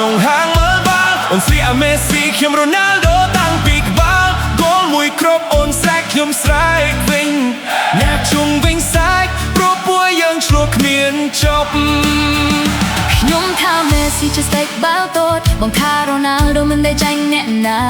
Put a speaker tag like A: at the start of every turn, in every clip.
A: ក្នុងហាងមើលបាល់អូនស្រីអាមេស៊ីខ្ញុំរ៉ូណាល់ដូតាំងពីក្បាលគោលមួយគ្របអូនស្រែកខ្ញុំស្រែកវិញអ្នកជុំវិញសាច់ព្រោះពួកយើងឆ្លោះគ្មានចប់
B: ខ្ញុំថាមេស៊ីជាស្តេកបាល់តូចបងថារ៉ូណាល់ដូមិនได้ចាញ់អ្នកណា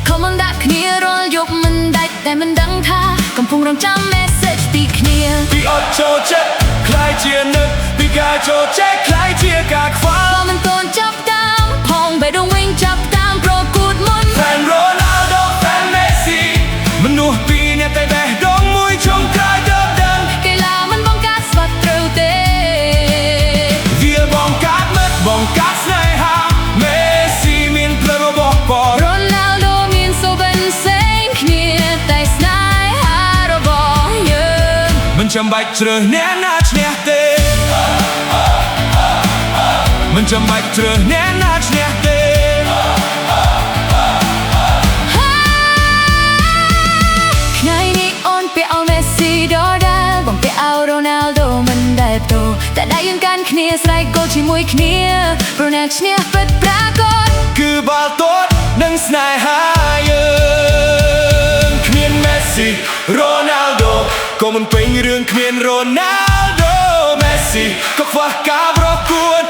B: ខំមិនដាក់គ្នារាល់យប់មិនដាច់តែមិនដឹងថាកំពុងរងចាំ message ពីគ្នា
A: ពីអត់ចូលចិត្តคล้ายជានឹកពីការចូលចិត្តคล้ายជាការខ្វល់
B: បើមិនទាន់ចាប់តាមផងបេះដូងវិញចាប់តាមប្រកួតមុន
A: Fan Ronaldo Fan Messi មនុស្សពីរនាក់តែបេះដូងមួយចុងក្រោយដើមដឹង
B: កីឡាមិនបង្កើតស្វាត់ត្រូវទេ
A: វាបង្កើតមិត្តបង្កើតស្នេហា Messi មានផ្លូវរបស់បរ
B: Ronaldo មានសូវបន្សេងគ្នាតែស្នេហារបស់យើង
A: មិនចាំបាច់ជ្រើសអ្នកណាឈ្នះទេមិនចាំបាច់ជ្រើសអ្នកណាឈ្នះទេ
B: ថ្ងៃនេះអូនពាក់ឲ្យ Messi ដដែលបងពាក់ឲ្យ Ronaldo មិនដែលប្តូរតែដៃយើងកាន់គ្នាស្រែកគោលជាមួយគ្នាព្រោះអ្នកឈ្នះពិតប្រាកដ
A: គឺបាល់ទាត់និងស្នេហាយើងគ្មាន Messi Ronaldo ក៏មិនពេញរឿងគ្មាន Ronaldo Messi ក៏ខ្វះការប្រកួត